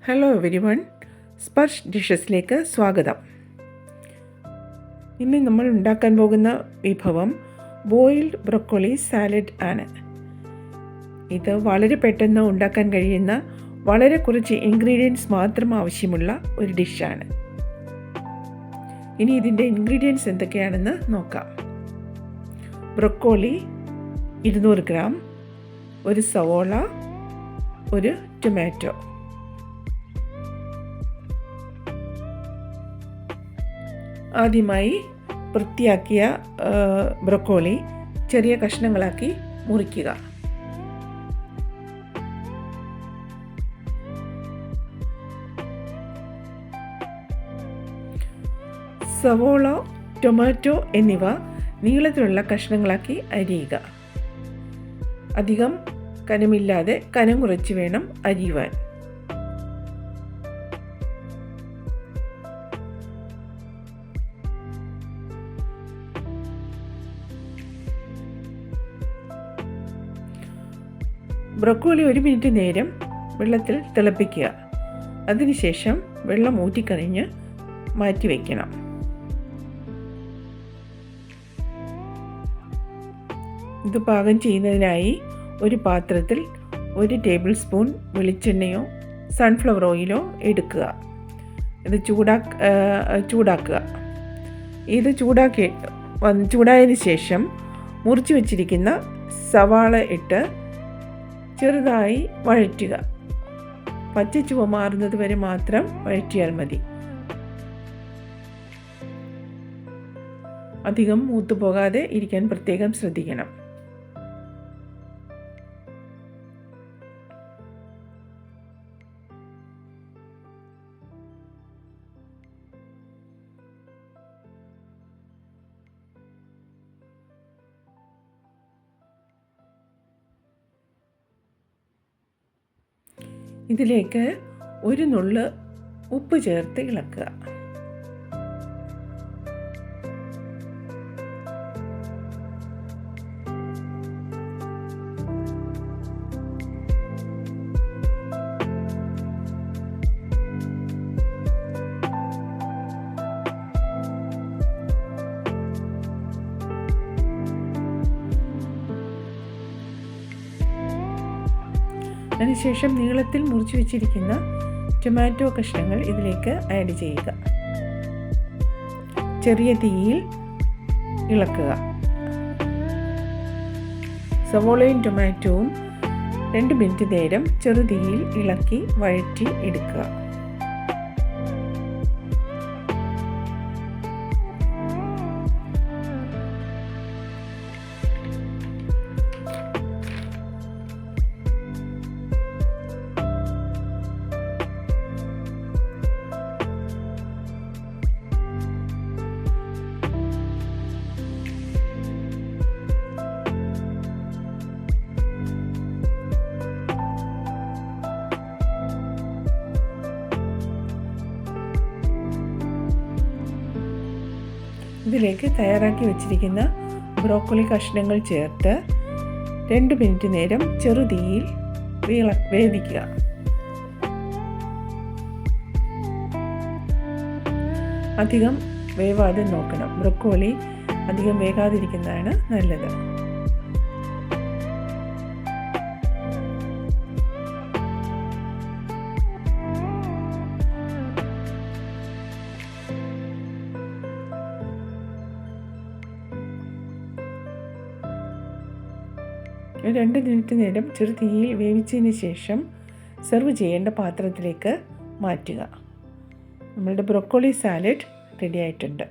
Hello everyone, Sparsh ഡിഷസിലേക്ക് സ്വാഗതം. ഇന്ന് നമ്മൾ ഉണ്ടാക്കാൻ പോകുന്ന വിഭവം ബോയിൽഡ് ബ്രൊക്കോളി സാലഡ് ആണ്. ഇത് വളരെ പെട്ടെന്ന് ഉണ്ടാക്കാൻ കഴിയുന്ന വളരെ കുറച്ച് ഇൻഗ്രീഡിയൻസ് മാത്രം ആവശ്യമുള്ള ഒരു ഡിഷാണ്. ഇനി ഇതിൻ്റെ ഇൻഗ്രീഡിയൻസ് എന്തൊക്കെയാണെന്ന് നോക്കാം. ബ്രൊക്കോളി 200 ഗ്രാം, ഒരു സവോള, ഒരു ടൊമാറ്റോ. ആദ്യമായി വൃത്തിയാക്കിയ ബ്രൊക്കോളി ചെറിയ കഷ്ണങ്ങളാക്കി മുറിക്കുക. സവോള, ടൊമാറ്റോ എന്നിവ നീളത്തിലുള്ള കഷ്ണങ്ങളാക്കി അരിയുക. അധികം കനമില്ലാതെ കനം കുറച്ച് വേണം അരിയുവാൻ. ബ്രൊക്കോളി 1 മിനിറ്റ് നേരം വെള്ളത്തിൽ തിളപ്പിക്കുക. അതിനുശേഷം വെള്ളം ഊറ്റിക്കഴിഞ്ഞ് മാറ്റി വയ്ക്കണം. ഇത് പാകം ചെയ്യുന്നതിനായി ഒരു പാത്രത്തിൽ 1 ടേബിൾ സ്പൂൺ വെളിച്ചെണ്ണയോ സൺഫ്ലവർ ഓയിലോ എടുക്കുക. ഇത് ചൂടാക്കുക. ഇത് ചൂടായതിന് ശേഷം മുറിച്ച് വച്ചിരിക്കുന്ന സവാള ഇട്ട് ചെറുതായി വഴറ്റുക. പച്ച ചുവ മാറുന്നത് വരെ മാത്രം വഴറ്റിയാൽ മതി. അധികം മൂത്തു പോകാതെ ഇരിക്കാൻ പ്രത്യേകം ശ്രദ്ധിക്കണം. ഇതിലേക്ക് 1 നുള്ള് ഉപ്പ് ചേർത്ത് ഇളക്കുക. അതിനുശേഷം നീളത്തിൽ മുറിച്ച് വെച്ചിരിക്കുന്ന ടൊമാറ്റോ കഷ്ണങ്ങൾ ഇതിലേക്ക് ആഡ് ചെയ്യുക. ചെറിയ തീയിൽ ഇളക്കുക. സവോളയും ടൊമാറ്റോവും 2 മിനിറ്റ് നേരം ചെറുതീയിൽ ഇളക്കി വഴറ്റി എടുക്കുക. ഇതിലേക്ക് തയ്യാറാക്കി വെച്ചിരിക്കുന്ന ബ്രോക്കോളി കഷ്ണങ്ങൾ ചേർത്ത് 2 മിനിറ്റ് നേരം ചെറുതീയിൽ വേവിക്കുക. അധികം വേവാതെ നോക്കണം. ബ്രോക്കോളി അധികം വേകാതിരിക്കുന്നതാണ് നല്ലത്. ഒരു 2 മിനിറ്റ് നേരം ചെറുതീയിൽ വേവിച്ചതിന് ശേഷം സെർവ് ചെയ്യേണ്ട പാത്രത്തിലേക്ക് മാറ്റുക. നമ്മളുടെ ബ്രൊക്കോളി സാലഡ് റെഡി ആയിട്ടുണ്ട്.